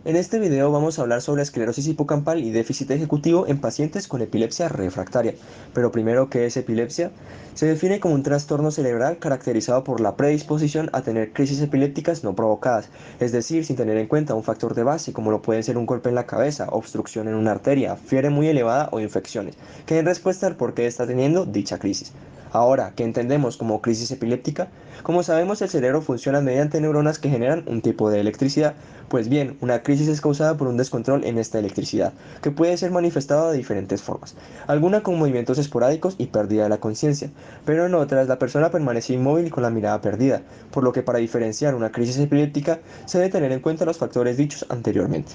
En este video vamos a hablar sobre esclerosis hipocampal y déficit ejecutivo en pacientes con epilepsia refractaria. Pero primero, ¿qué es epilepsia? Se define como un trastorno cerebral caracterizado por la predisposición a tener crisis epilépticas no provocadas, es decir, sin tener en cuenta un factor de base como lo pueden ser un golpe en la cabeza, obstrucción en una arteria, fiebre muy elevada o infecciones, que den respuesta al por qué está teniendo dicha crisis. Ahora, ¿qué entendemos como crisis epiléptica? Como sabemos, el cerebro funciona mediante neuronas que generan un tipo de electricidad. Pues bien, una crisis es causada por un descontrol en esta electricidad, que puede ser manifestada de diferentes formas, alguna con movimientos esporádicos y pérdida de la conciencia, pero en otras la persona permanece inmóvil y con la mirada perdida, por lo que para diferenciar una crisis epiléptica se debe tener en cuenta los factores dichos anteriormente.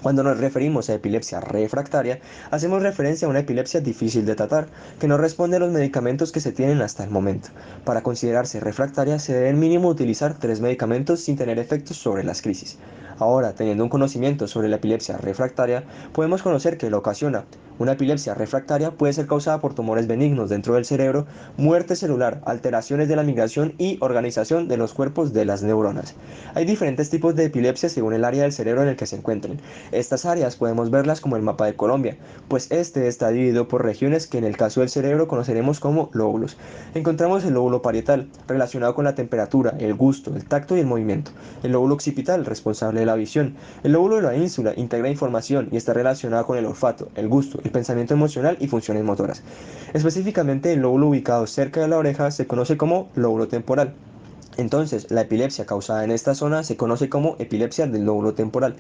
Cuando nos referimos a epilepsia refractaria, hacemos referencia a una epilepsia difícil de tratar, que no responde a los medicamentos que se tienen hasta el momento. Para considerarse refractaria se deben mínimo utilizar 3 medicamentos sin tener efectos sobre las crisis. Ahora, teniendo un conocimiento sobre la epilepsia refractaria, podemos conocer qué lo ocasiona. Una epilepsia refractaria puede ser causada por tumores benignos dentro del cerebro, muerte celular, alteraciones de la migración y organización de los cuerpos de las neuronas. Hay diferentes tipos de epilepsia según el área del cerebro en el que se encuentren. Estas áreas podemos verlas como el mapa de Colombia, pues este está dividido por regiones que en el caso del cerebro conoceremos como lóbulos. Encontramos el lóbulo parietal, relacionado con la temperatura, el gusto, el tacto y el movimiento. El lóbulo occipital, responsable de la visión. El lóbulo de la ínsula integra información y está relacionado con el olfato, el gusto, el pensamiento emocional y funciones motoras. Específicamente, el lóbulo ubicado cerca de la oreja se conoce como lóbulo temporal. Entonces, la epilepsia causada en esta zona se conoce como epilepsia del lóbulo temporal.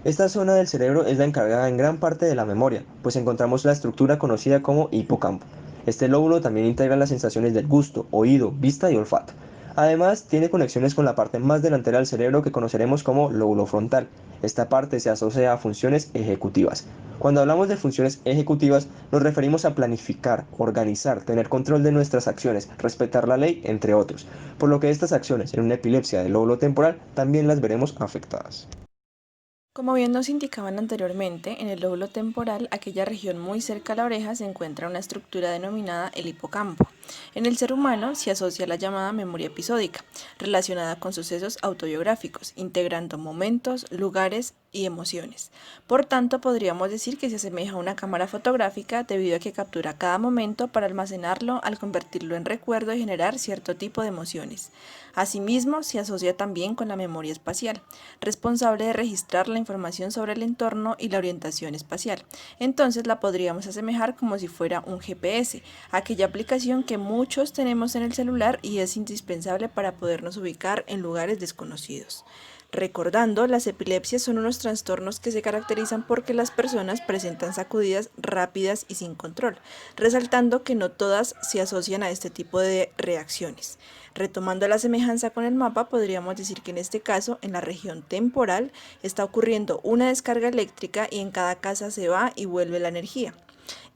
Esta zona del cerebro es la encargada en gran parte de la memoria, pues encontramos la estructura conocida como hipocampo. Este lóbulo también integra las sensaciones del gusto, oído, vista y olfato. Además, tiene conexiones con la parte más delantera del cerebro que conoceremos como lóbulo frontal. Esta parte se asocia a funciones ejecutivas. Cuando hablamos de funciones ejecutivas, nos referimos a planificar, organizar, tener control de nuestras acciones, respetar la ley, entre otros. Por lo que estas acciones en una epilepsia del lóbulo temporal también las veremos afectadas. Como bien nos indicaban anteriormente, en el lóbulo temporal, aquella región muy cerca a la oreja, se encuentra una estructura denominada el hipocampo. En el ser humano se asocia a la llamada memoria episódica, relacionada con sucesos autobiográficos, integrando momentos, lugares y emociones. Por tanto, podríamos decir que se asemeja a una cámara fotográfica debido a que captura cada momento para almacenarlo al convertirlo en recuerdo y generar cierto tipo de emociones. Asimismo, se asocia también con la memoria espacial, responsable de registrar la información sobre el entorno y la orientación espacial. Entonces la podríamos asemejar como si fuera un GPS, aquella aplicación que muchos tenemos en el celular y es indispensable para podernos ubicar en lugares desconocidos. Recordando, las epilepsias son unos trastornos que se caracterizan porque las personas presentan sacudidas rápidas y sin control, resaltando que no todas se asocian a este tipo de reacciones. Retomando la semejanza con el mapa, podríamos decir que en este caso, en la región temporal, está ocurriendo una descarga eléctrica y en cada casa se va y vuelve la energía.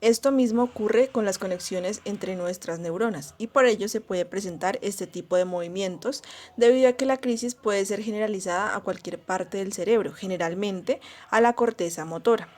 Esto mismo ocurre con las conexiones entre nuestras neuronas y por ello se puede presentar este tipo de movimientos debido a que la crisis puede ser generalizada a cualquier parte del cerebro, generalmente a la corteza motora.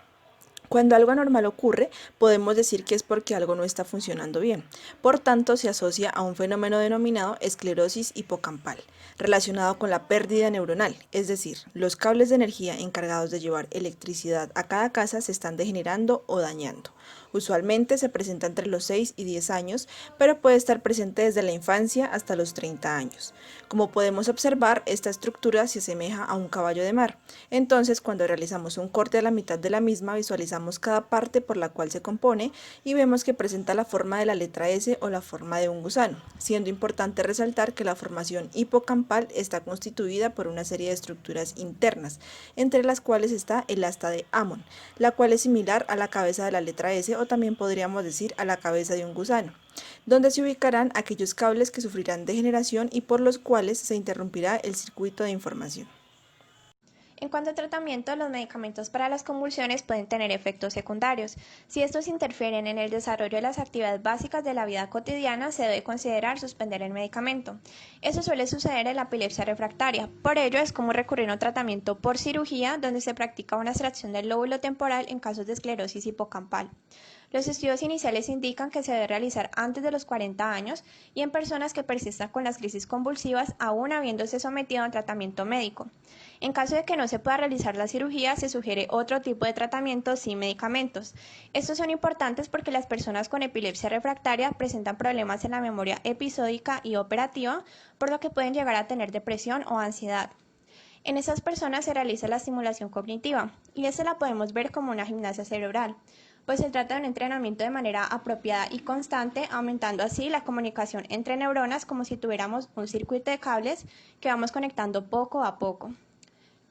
Cuando algo anormal ocurre, podemos decir que es porque algo no está funcionando bien. Por tanto, se asocia a un fenómeno denominado esclerosis hipocampal, relacionado con la pérdida neuronal, es decir, los cables de energía encargados de llevar electricidad a cada casa se están degenerando o dañando. Usualmente se presenta entre los 6 y 10 años, pero puede estar presente desde la infancia hasta los 30 años. Como podemos observar, esta estructura se asemeja a un caballo de mar. Entonces, cuando realizamos un corte a la mitad de la misma, visualizamos cada parte por la cual se compone y vemos que presenta la forma de la letra S o la forma de un gusano, siendo importante resaltar que la formación hipocampal está constituida por una serie de estructuras internas, entre las cuales está el asta de Hammond, la cual es similar a la cabeza de la letra S o también podríamos decir a la cabeza de un gusano, donde se ubicarán aquellos cables que sufrirán degeneración y por los cuales se interrumpirá el circuito de información. En cuanto a tratamiento, los medicamentos para las convulsiones pueden tener efectos secundarios. Si estos interfieren en el desarrollo de las actividades básicas de la vida cotidiana, se debe considerar suspender el medicamento. Eso suele suceder en la epilepsia refractaria. Por ello, es común recurrir a un tratamiento por cirugía, donde se practica una extracción del lóbulo temporal en casos de esclerosis hipocampal. Los estudios iniciales indican que se debe realizar antes de los 40 años y en personas que persistan con las crisis convulsivas aún habiéndose sometido a un tratamiento médico. En caso de que no se pueda realizar la cirugía, se sugiere otro tipo de tratamiento sin medicamentos. Estos son importantes porque las personas con epilepsia refractaria presentan problemas en la memoria episódica y operativa, por lo que pueden llegar a tener depresión o ansiedad. En esas personas se realiza la estimulación cognitiva y esta la podemos ver como una gimnasia cerebral, pues se trata de un entrenamiento de manera apropiada y constante, aumentando así la comunicación entre neuronas como si tuviéramos un circuito de cables que vamos conectando poco a poco.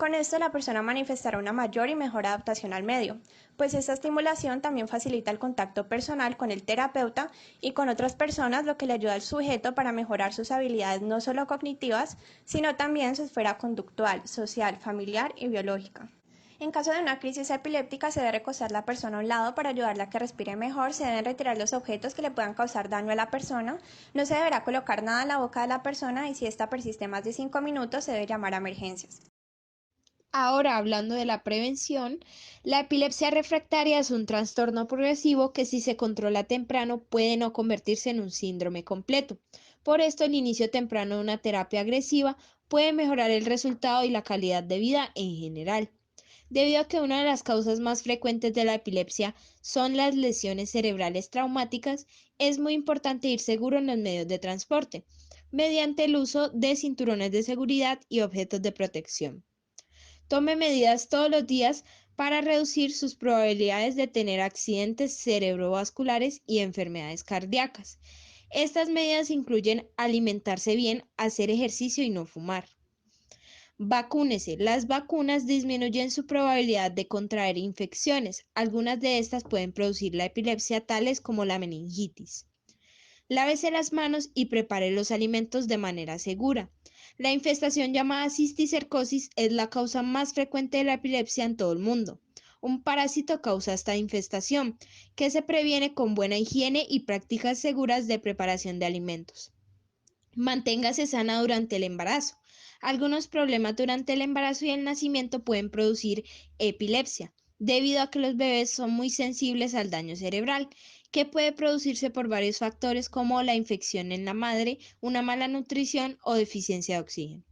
Con esto la persona manifestará una mayor y mejor adaptación al medio, pues esta estimulación también facilita el contacto personal con el terapeuta y con otras personas, lo que le ayuda al sujeto para mejorar sus habilidades no solo cognitivas, sino también su esfera conductual, social, familiar y biológica. En caso de una crisis epiléptica, se debe recostar la persona a un lado para ayudarla a que respire mejor, se deben retirar los objetos que le puedan causar daño a la persona, no se deberá colocar nada en la boca de la persona y si esta persiste más de 5 minutos, se debe llamar a emergencias. Ahora, hablando de la prevención, la epilepsia refractaria es un trastorno progresivo que si se controla temprano puede no convertirse en un síndrome completo. Por esto, el inicio temprano de una terapia agresiva puede mejorar el resultado y la calidad de vida en general. Debido a que una de las causas más frecuentes de la epilepsia son las lesiones cerebrales traumáticas, es muy importante ir seguro en los medios de transporte, mediante el uso de cinturones de seguridad y objetos de protección. Tome medidas todos los días para reducir sus probabilidades de tener accidentes cerebrovasculares y enfermedades cardíacas. Estas medidas incluyen alimentarse bien, hacer ejercicio y no fumar. Vacúnese. Las vacunas disminuyen su probabilidad de contraer infecciones. Algunas de estas pueden producir la epilepsia, tales como la meningitis. Lávese las manos y prepare los alimentos de manera segura. La infestación llamada cisticercosis es la causa más frecuente de la epilepsia en todo el mundo. Un parásito causa esta infestación, que se previene con buena higiene y prácticas seguras de preparación de alimentos. Manténgase sana durante el embarazo. Algunos problemas durante el embarazo y el nacimiento pueden producir epilepsia, debido a que los bebés son muy sensibles al daño cerebral, que puede producirse por varios factores como la infección en la madre, una mala nutrición o deficiencia de oxígeno.